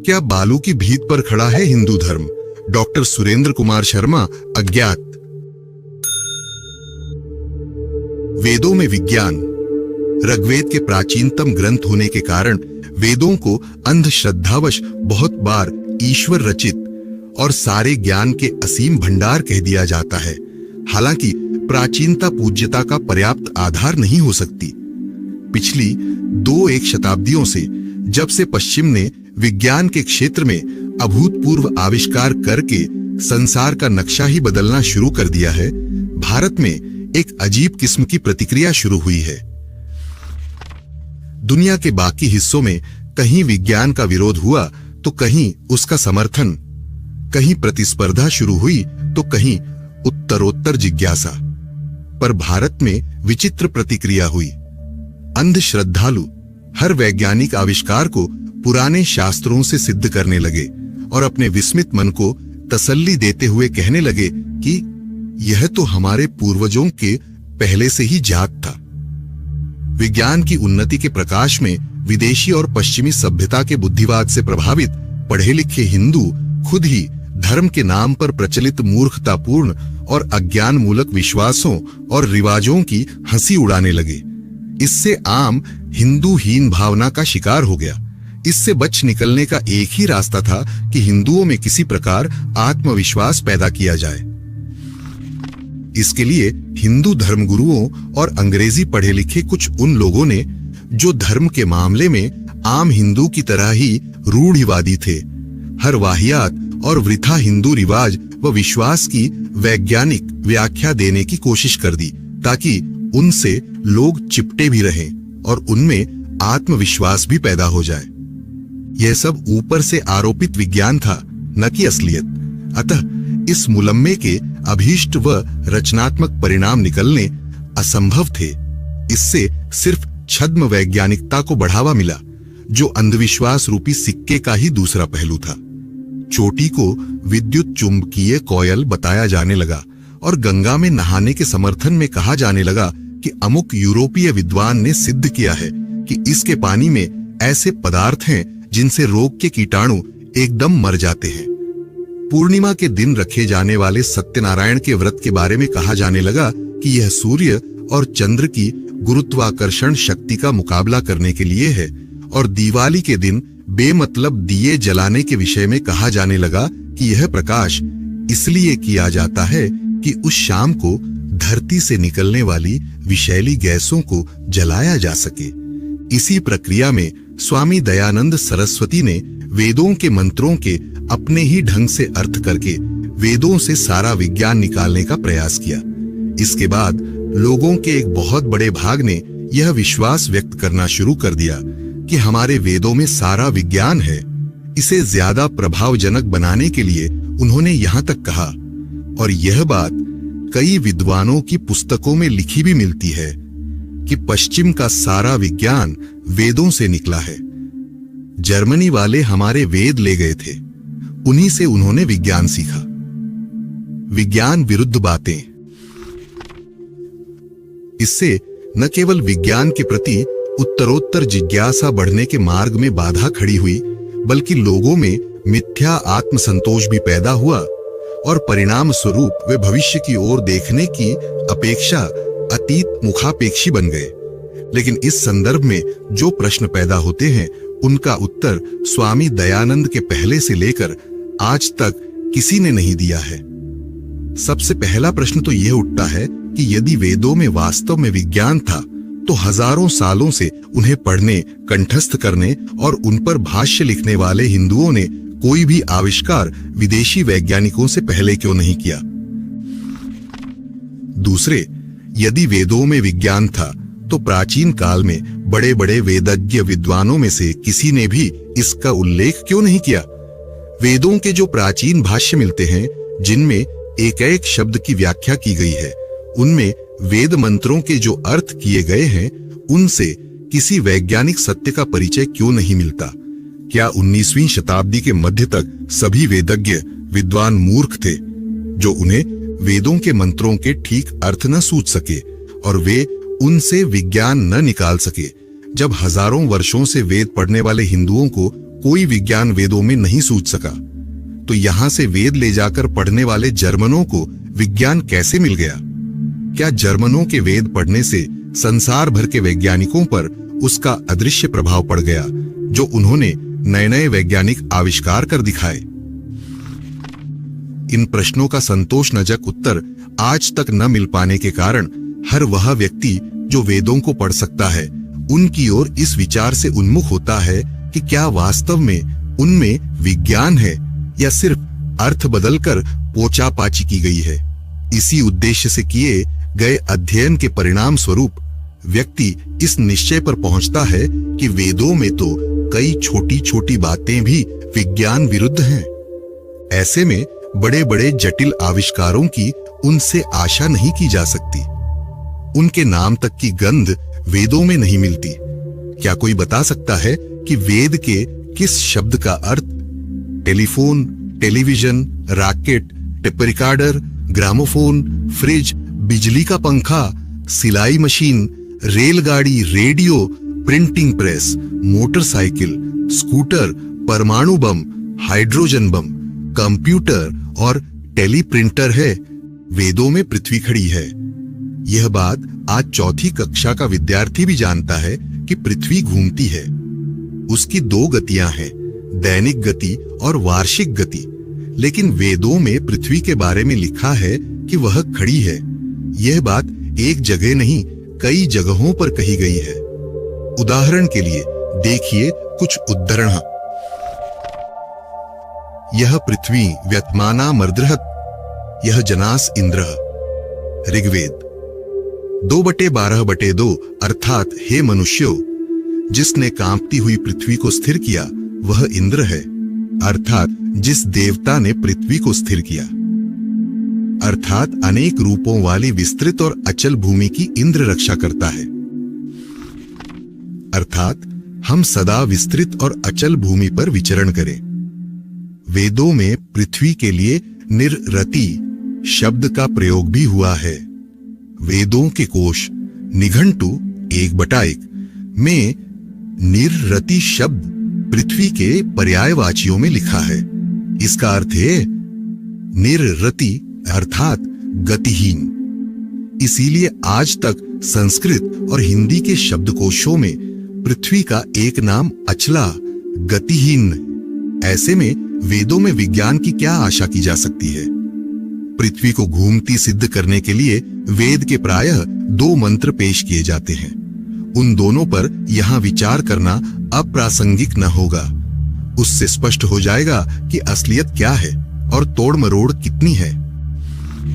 क्या बालू की भीत पर खड़ा है हिंदू धर्म? डॉक्टर सुरेंद्र कुमार शर्मा, अज्ञात। वेदों में विज्ञान। ऋग्वेद के प्राचीनतम ग्रंथ होने के कारण वेदों को अंधश्रद्धावश बहुत बार ईश्वर रचित और सारे ज्ञान के असीम भंडार कह दिया जाता है। हालांकि प्राचीनता पूज्यता का पर्याप्त आधार नहीं हो सकती। पिछली 2-1 शताब्दियों से जब से पश्चिम ने विज्ञान के क्षेत्र में अभूतपूर्व आविष्कार करके संसार का नक्शा ही बदलना शुरू कर दिया है, भारत में एक अजीब किस्म की प्रतिक्रिया शुरू हुई है। दुनिया के बाकी हिस्सों में कहीं विज्ञान का विरोध हुआ तो कहीं उसका समर्थन, कहीं प्रतिस्पर्धा शुरू हुई तो कहीं उत्तरोत्तर जिज्ञासा। पर भारत में विचित्र प्रतिक्रिया हुई। अंधश्रद्धालु हर वैज्ञानिक आविष्कार को पुराने शास्त्रों से सिद्ध करने लगे और अपने विस्मित मन को तसल्ली देते हुए कहने लगे कि यह तो हमारे पूर्वजों के पहले से ही जात था। विज्ञान की उन्नति के प्रकाश में विदेशी और पश्चिमी सभ्यता के बुद्धिवाद से प्रभावित पढ़े लिखे हिंदू खुद ही धर्म के नाम पर प्रचलित मूर्खतापूर्ण और अज्ञान मूलक विश्वासों और रिवाजों की हंसी उड़ाने लगे। इससे आम हिंदू हीन भावना का शिकार हो गया। इससे बच निकलने का एक ही रास्ता था कि हिंदुओं में किसी प्रकार आत्मविश्वास पैदा किया जाए। इसके लिए हिंदू धर्मगुरुओं और अंग्रेजी पढ़े लिखे कुछ उन लोगों ने जो धर्म के मामले में आम हिंदू की तरह ही रूढ़िवादी थे, हर वाहियात और वृथा हिंदू रिवाज व विश्वास की वैज्ञानिक व्याख्या देने की कोशिश कर दी, ताकि उनसे लोग चिपटे भी रहें और उनमें आत्मविश्वास भी पैदा हो जाए। यह सब ऊपर से आरोपित विज्ञान था, न कि असलियत। अतः इस मुलम्मे के अभीष्ट व रचनात्मक परिणाम निकलने असंभव थे। इससे सिर्फ छद्म वैज्ञानिकता को बढ़ावा मिला, जो अंधविश्वास रूपी सिक्के का ही दूसरा पहलू था। चोटी को विद्युत चुंबकीय कॉयल बताया जाने लगा और गंगा में नहाने के समर्थन में कहा जाने लगा कि अमुक यूरोपीय विद्वान ने सिद्ध किया है कि इसके पानी में ऐसे पदार्थ हैं जिनसे रोग के कीटाणु एकदम मर जाते हैं। पूर्णिमा के दिन रखे जाने वाले सत्यनारायण के व्रत के बारे में कहा जाने लगा कि यह सूर्य और चंद्र की गुरुत्वाकर्षण शक्ति का मुकाबला करने के लिए है, और दिवाली के दिन बेमतलब दिए जलाने के विषय में कहा जाने लगा कि यह प्रकाश इसलिए किया जाता है कि उस शाम को धरती से निकलने वाली विषैली गैसों को जलाया जा सके। इसी प्रक्रिया में स्वामी दयानंद सरस्वती ने वेदों के मंत्रों के अपने ही ढंग से अर्थ करके वेदों से सारा विज्ञान निकालने का प्रयास किया। इसके बाद लोगों के एक बहुत बड़े भाग ने यह विश्वास व्यक्त करना शुरू कर दिया कि हमारे वेदों में सारा विज्ञान है। इसे ज्यादा प्रभावजनक बनाने के लिए उन्होंने यहां तक कहा, और यह बात कई विद्वानों की पुस्तकों में लिखी भी मिलती है, कि पश्चिम का सारा विज्ञान वेदों से निकला है। जर्मनी वाले हमारे वेद ले गए थे, उन्हीं से उन्होंने विज्ञान सीखा। विज्ञान विरुद्ध बातें। इससे न केवल विज्ञान के प्रति उत्तरोत्तर जिज्ञासा बढ़ने के मार्ग में बाधा खड़ी हुई, बल्कि लोगों में मिथ्या आत्मसंतोष भी पैदा हुआ, और परिणाम स्वरूप वे भविष्य की ओर देखने की अपेक्षा अतीत मुखापेक्षी बन गए। लेकिन इस संदर्भ में जो प्रश्न पैदा होते हैं, उनका उत्तर स्वामी दयानंद के पहले से लेकर आज तक किसी ने नहीं दिया है। सबसे पहला प्रश्न तो यह उठता है कि यदि वेदों में वास्तव में विज्ञान था, तो हजारों सालों से उन्हें पढ़ने, कंठस्थ करने और उन पर भाष्य लिखने वाले हिंदुओं ने कोई भी आविष्कार विदेशी वैज्ञानिकों से पहले क्यों नहीं किया? दूसरे, यदि वेदों में विज्ञान था, तो प्राचीन काल में बड़े बड़े वेदज्ञ विद्वानों में से किसी ने भी इसका उल्लेख क्यों नहीं किया? वेदों के जो प्राचीन भाष्य मिलते हैं, जिनमें एक एक शब्द की व्याख्या की गई है, उनमें वेद मंत्रों के जो अर्थ किए गए हैं, उनसे किसी वैज्ञानिक सत्य का परिचय क्यों नहीं मिलता? क्या 19वीं शताब्दी के मध्य तक सभी वेदज्ञ विद्वान मूर्ख थे, जो उन्हें वेदों के मंत्रों के ठीक अर्थ न सूझ सके और वे उनसे विज्ञान न निकाल सके? जब हजारों वर्षों से वेद पढ़ने वाले हिंदुओं को कोई विज्ञान वेदों में नहीं सूझ सका, तो यहां से वेद ले जाकर पढ़ने वाले जर्मनों को विज्ञान कैसे मिल गया? क्या जर्मनों के वेद पढ़ने से संसार भर के वैज्ञानिकों पर उसका अदृश्य प्रभाव पड़ गया, जो उन्होंने नए नए वैज्ञानिक आविष्कार कर दिखाए? इन प्रश्नों का संतोषजनक उत्तर आज तक न मिल पाने के कारण हर वह व्यक्ति जो वेदों को पढ़ सकता है, उनकी ओर इस विचार से उन्मुख होता है कि क्या वास्तव में उनमें विज्ञान है या सिर्फ अर्थ बदलकर पोचापाची की गई है। इसी उद्देश्य से किए गए अध्ययन के परिणाम स्वरूप व्यक्ति इस निश्चय पर पहुंचता है कि वेदों में तो कई छोटी छोटी बातें भी विज्ञान विरुद्ध हैं। ऐसे में बड़े बड़े जटिल आविष्कारों की उनसे आशा नहीं की जा सकती। उनके नाम तक की गंध वेदों में नहीं मिलती। क्या कोई बता सकता है कि वेद के किस शब्द का अर्थ telephone, television, rocket, tape recorder, gramophone, fridge, बिजली का पंखा, सिलाई मशीन, रेलगाड़ी, radio, printing press, motorcycle, scooter, परमाणु बम, हाइड्रोजन बम, कंप्यूटर और टेलीप्रिंटर है? वेदों में पृथ्वी खड़ी है। यह बात आज चौथी कक्षा का विद्यार्थी भी जानता है कि पृथ्वी घूमती है। उसकी दो गतियां हैं, दैनिक गति और वार्षिक गति। लेकिन वेदों में पृथ्वी के बारे में लिखा है कि वह खड़ी है। यह बात एक जगह नहीं, कई जगहों पर कही गई है। उदाहरण के लिए देखिए कुछ उद्धरण। यह पृथ्वी व्यत्माना मर्दृहत, यह जनास इंद्रः। ऋग्वेद 2/12/2 अर्थात हे मनुष्यों, जिसने कांपती हुई पृथ्वी को स्थिर किया वह इंद्र है, अर्थात जिस देवता ने पृथ्वी को स्थिर किया। अर्थात अनेक रूपों वाली विस्तृत और अचल भूमि की इंद्र रक्षा करता है। अर्थात हम सदा विस्तृत और अचल भूमि पर विचरण करें। वेदों में पृथ्वी के लिए निररति शब्द का प्रयोग भी हुआ है। वेदों के कोश निघंटु 1/1 में निररति शब्द पृथ्वी के पर्यायवाचियों में लिखा है। इसका अर्थ है निररति अर्थात गतिहीन। इसीलिए आज तक संस्कृत और हिंदी के शब्दकोशों में पृथ्वी का एक नाम अचला, गतिहीन। ऐसे में वेदों में विज्ञान की क्या आशा की जा सकती है? पृथ्वी को घूमती सिद्ध करने के लिए वेद के प्रायः 2 मंत्र पेश किए जाते हैं। उन दोनों पर यहां विचार करना अप्रासंगिक न होगा। उससे स्पष्ट हो जाएगा कि असलियत क्या है और तोड़ मरोड़ कितनी है।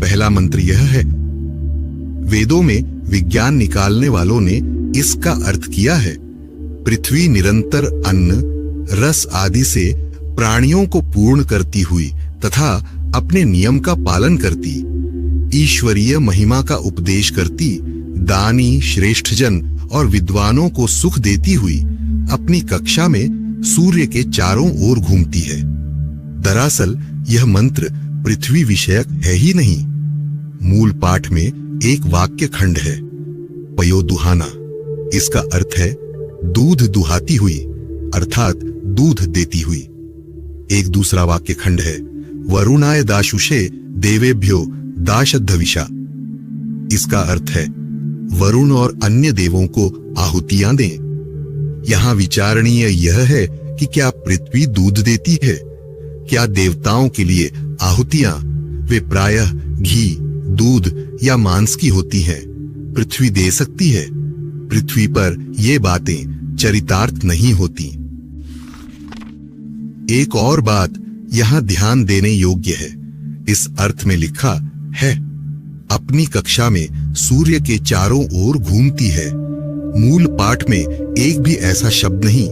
पहला मंत्र यह है। वेदों में विज्ञान निकालने वालों ने इसका अर्थ किया है, पृथ्वी निरंतर अन्न, रस आदि से प्राणियों को पूर्ण करती हुई तथा अपने नियम का पालन करती, ईश्वरीय महिमा का उपदेश करती, दानी, श्रेष्ठजन और विद्वानों को सुख देती हुई अपनी कक्षा में सूर्य के चारों ओर घूमती है। दरअसल यह मंत्र पृथ्वी विषयक है ही नहीं। मूल पाठ में एक वाक्य खंड है, पयो दुहाना। इसका अर्थ है दूध दुहाती हुई, अर्थात दूध देती हुई। एक दूसरा वाक्य खंड है, वरुणाय दाशुषे देवेभ्यो दाशद्धविषा। इसका अर्थ है वरुण और अन्य देवों को आहुतियां दें। यहां विचारणीय यह है कि क्या पृथ्वी दूध देती है? क्या देवताओं के लिए आहुतियां वे प्रायः घी, दूध या मांस की होती हैं, पृथ्वी दे सकती है? पृथ्वी पर ये बातें चरितार्थ नहीं होती। एक और बात यहां ध्यान देने योग्य है। इस अर्थ में लिखा है अपनी कक्षा में सूर्य के चारों ओर घूमती है। मूल पाठ में एक भी ऐसा शब्द नहीं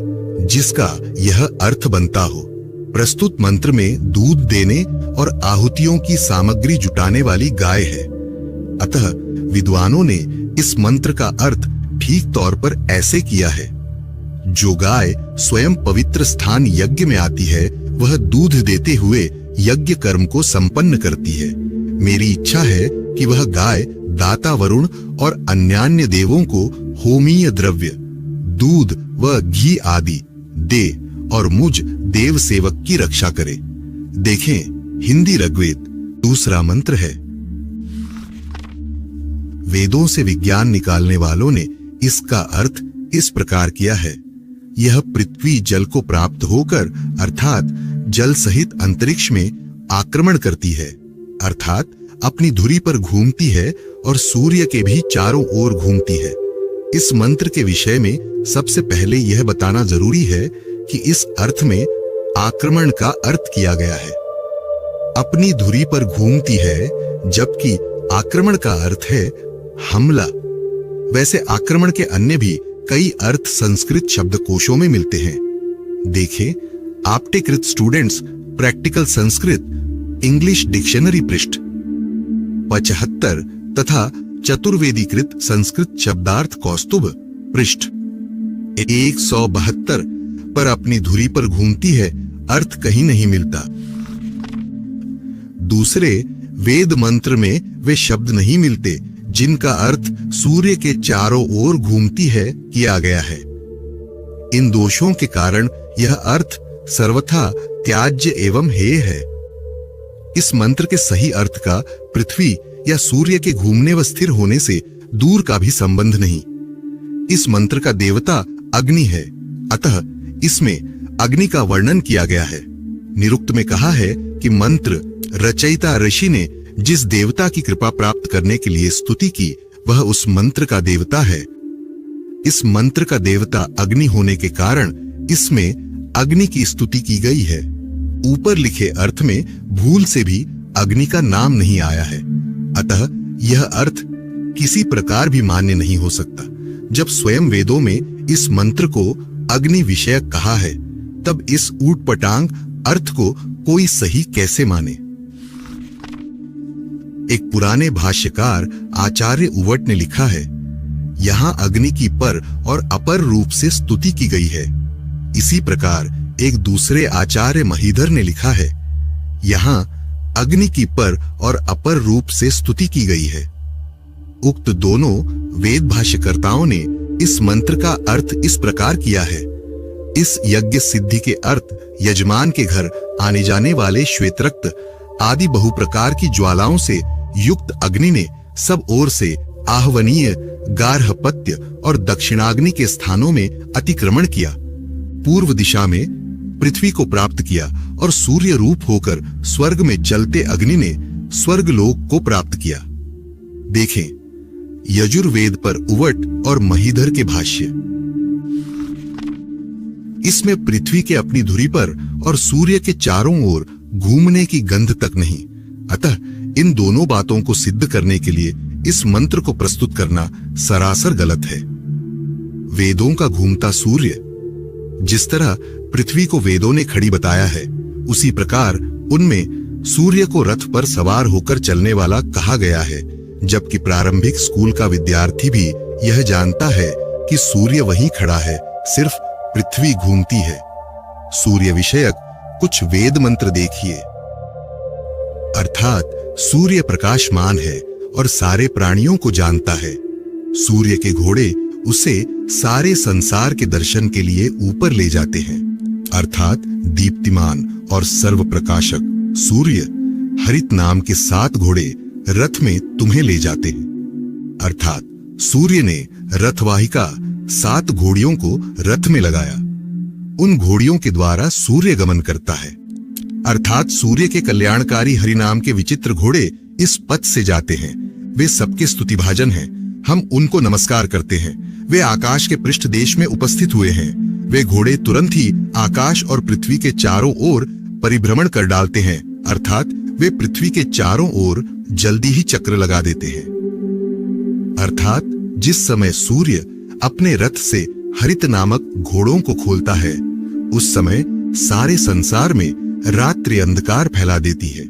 जिसका यह अर्थ बनता हो। प्रस्तुत मंत्र में दूध देने और आहुतियों की सामग्री जुटाने वाली गाय है। अतः विद्वानों ने इस मंत्र का अर्थ ठीक तौर पर ऐसे किया है, जो गाय स्वयं पवित्र स्थान यज्ञ में आती है वह दूध देते हुए यज्ञ कर्म को संपन्न करती है। मेरी इच्छा है कि वह गाय दाता वरुण और अन्यान्य देवों को होमीय द्रव्य, दूध व घी आदि दे और मुझ देव सेवक की रक्षा करे। देखें हिंदी ऋग्वेद, दूसरा मंत्र है। वेदों से विज्ञान निकालने वालों ने इसका अर्थ इस प्रकार किया है, यह पृथ्वी जल को प्राप्त होकर अर्थात जल सहित अंतरिक्ष में आक्रमण करती है, अर्थात अपनी धुरी पर घूमती है और सूर्य के भी चारों ओर घूमती है। इस मंत्र के विषय में सबसे पहले यह बताना जरूरी है कि इस अर्थ में आक्रमण का अर्थ किया गया है। अपनी धुरी पर घूमती है, जबकि आक्रमण का अर्थ है हमला। वैसे आक्रमण के अन्य भी कई अर्थ संस्कृत शब्दकोशों में मिलते हैं। देखें आपटेकृत students practical Sanskrit English dictionary पृष्ठ 75 तथा चतुर्वेदीकृत संस्कृत शब्दार्थ कौस्तुभ पृष्ठ 172 पर अपनी धुरी पर घूमती है अर्थ कहीं नहीं मिलता। दूसरे वेद मंत्र में वे शब्द नहीं मिलते जिनका अर्थ सूर्य के चारों ओर घूमती है किया गया है। इन दोषों के कारण यह अर्थ सर्वथा त्याज्य एवं हेय है। इस मंत्र के सही अर्थ का पृथ्वी या सूर्य के घूमने व स्थिर होने से दूर का भी संबंध नहीं। इस मंत्र का देवता अग्नि है, अतः इसमें अग्नि का वर्णन किया गया है। निरुक्त में कहा है कि मंत्र रचयिता ऋषि ने जिस देवता की कृपा प्राप्त करने के लिए स्तुति की वह उस मंत्र का देवता है। इस मंत्र का देवता अग्नि होने के कारण इसमें अग्नि की स्तुति की गई है। ऊपर लिखे अर्थ में भूल से भी अग्नि का नाम नहीं आया है, अतः यह अर्थ किसी प्रकार भी मान्य नहीं हो सकता। जब स्वयं वेदों में इस मंत्र को अग्नि विषयक कहा है, तब इस ऊटपटांग अर्थ को कोई सही कैसे माने। एक पुराने भाष्यकार आचार्य उवट ने लिखा है, यहां अग्नि की पर और अपर रूप से स्तुति की गई है। इसी प्रकार एक दूसरे आचार्य महीधर ने लिखा है, यहां अग्नि की पर और अपर रूप से स्तुति की गई है। उक्त दोनों वेद भाष्यकर्ताओं ने इस मंत्र का अर्थ इस प्रकार किया है, इस यज्ञ सिद्धि के अर्थ यजमान के घर आने जाने वाले श्वेतरक्त आदि बहु प्रकार की ज्वालाओं से युक्त अग्नि ने सब ओर से आहवनीय गार्हपत्य और दक्षिणाग्नि के स्थानों में अतिक्रमण किया, पूर्व दिशा में पृथ्वी को प्राप्त किया और सूर्य रूप होकर स्वर्ग में चलते अग्नि ने स्वर्ग लोक को प्राप्त किया। देखें यजुर्वेद पर उवट और महीधर के भाष्य। इसमें पृथ्वी के अपनी धुरी पर और सूर्य के चारों ओर घूमने की गंध तक नहीं, अतः इन दोनों बातों को सिद्ध करने के लिए इस मंत्र को प्रस्तुत करना सरासर गलत है। वेदों का घूमता सूर्य, जिस तरह पृथ्वी को वेदों ने खड़ी बताया है, उसी प्रकार उनमें सूर्य को रथ पर सवार होकर चलने वाला कहा गया है, जबकि प्रारंभिक स्कूल का विद्यार्थी भी यह जानता है कि सूर्य वहीं खड़ा है, सिर्फ पृथ्वी घूमती है। सूर्य विषयक कुछ वेद मंत्र देखिए। अर्थात सूर्य प्रकाशमान है और सारे प्राणियों को जानता है। सूर्य के घोड़े उसे सारे संसार के दर्शन के लिए ऊपर ले जाते हैं, अर्थात दीप्तिमान और सर्व प्रकाशक सूर्य हरित नाम के 7 घोड़े रथ में तुम्हें ले जाते हैं। अर्थात सूर्य ने रथवाहिका 7 घोड़ियों को रथ में लगाया। उन घोड़ियों के द्वारा सूर्य गमन करता है, अर्थात सूर्य के कल्याणकारी हरिनाम के विचित्र घोड़े इस पथ से जाते हैं। वे सबके स्तुतिभाजन हैं, हम उनको नमस्कार करते हैं। वे आकाश के पृष्ठ देश में उपस्थित हुए हैं। वे घोड़े तुरंत ही आकाश और पृथ्वी के चारों ओर परिभ्रमण कर डालते हैं, अर्थात वे पृथ्वी के चारों ओर जल्दी ही चक्र लगा देते हैं। अर्थात जिस समय सूर्य अपने रथ से हरित नामक घोड़ों को खोलता है, उस समय सारे संसार में रात्रि अंधकार फैला देती है।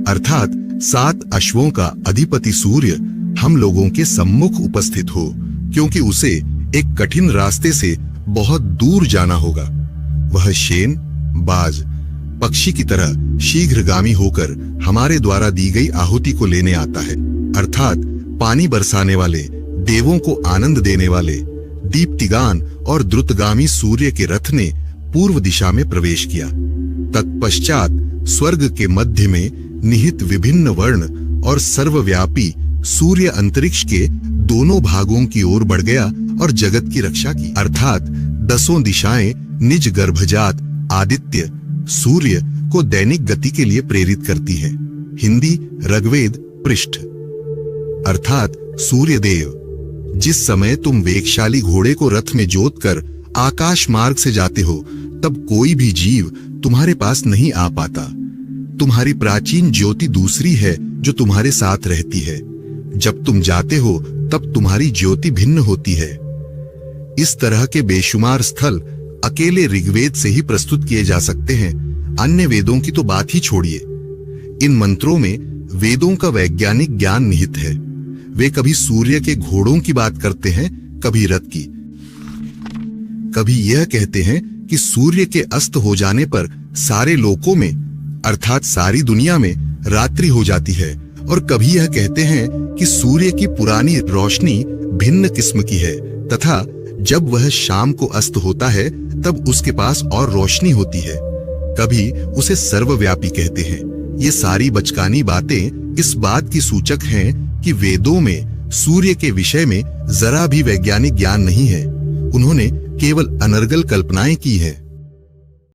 अर्थात 7 अश्वों का अधिपति सूर्य हम लोगों के सम्मुख उपस्थित हो, क्योंकि उसे एक कठिन रास्ते से बहुत दूर जाना होगा। वह शेन, बाज, पक्षी की तरह शीघ्रगामी होकर हमारे द्वारा दी गई आहुति को लेने आता है, अर्थात पानी बरसाने वाले, देवों को आनंद देने वाले, दीप्तिगान और द्रुतगामी सूर्य के रथ ने पूर्व दिशा में प्रवेश किया। तत्पश्चात स्वर्ग के मध्य में निहित विभिन्न वर्ण और सर्वव्यापी सूर्य अंतरिक्ष के दोनों भागों की ओर बढ़ गया और जगत की रक्षा की। अर्थात 10 दिशाएं निज गर्भजात आदित्य सूर्य को दैनिक गति के लिए प्रेरित करती है। हिंदी ऋग्वेद पृष्ठ। अर्थात सूर्यदेव, जिस समय तुम वेगशाली घोड़े को रथ में जोतकर आकाश मार्ग से जाते हो, तब कोई भी जीव तुम्हारे पास नहीं आ पाता। तुम्हारी प्राचीन ज्योति दूसरी है जो तुम्हारे साथ रहती है। जब तुम जाते हो तब तुम्हारी ज्योति भिन्न होती है। इस तरह के बेशुमार स्थल अकेले ऋग्वेद से ही प्रस्तुत किए जा सकते हैं, अन्य वेदों की तो बात ही छोड़िए। इन मंत्रों में वेदों का वैज्ञानिक ज्ञान निहित है। वे कभी सूर्य के घोड़ों की बात करते हैं, कभी रथ की। कभी यह कहते हैं कि सूर्य के अस्त हो जाने पर सारे लोकों में अर्थात सारी दुनिया में रात्रि हो जाती है, और कभी यह कहते हैं कि सूर्य की पुरानी रोशनी भिन्न किस्म की है तथा जब वह शाम को अस्त होता है तब उसके पास और रोशनी होती है। कभी उसे सर्वव्यापी कहते हैं। ये सारी बचकानी बातें इस बात की सूचक हैं कि वेदों में सूर्य के विषय में जरा भी वैज्ञानिक ज्ञान नहीं है। उन्होंने केवल अनर्गल कल्पनाएं की हैं।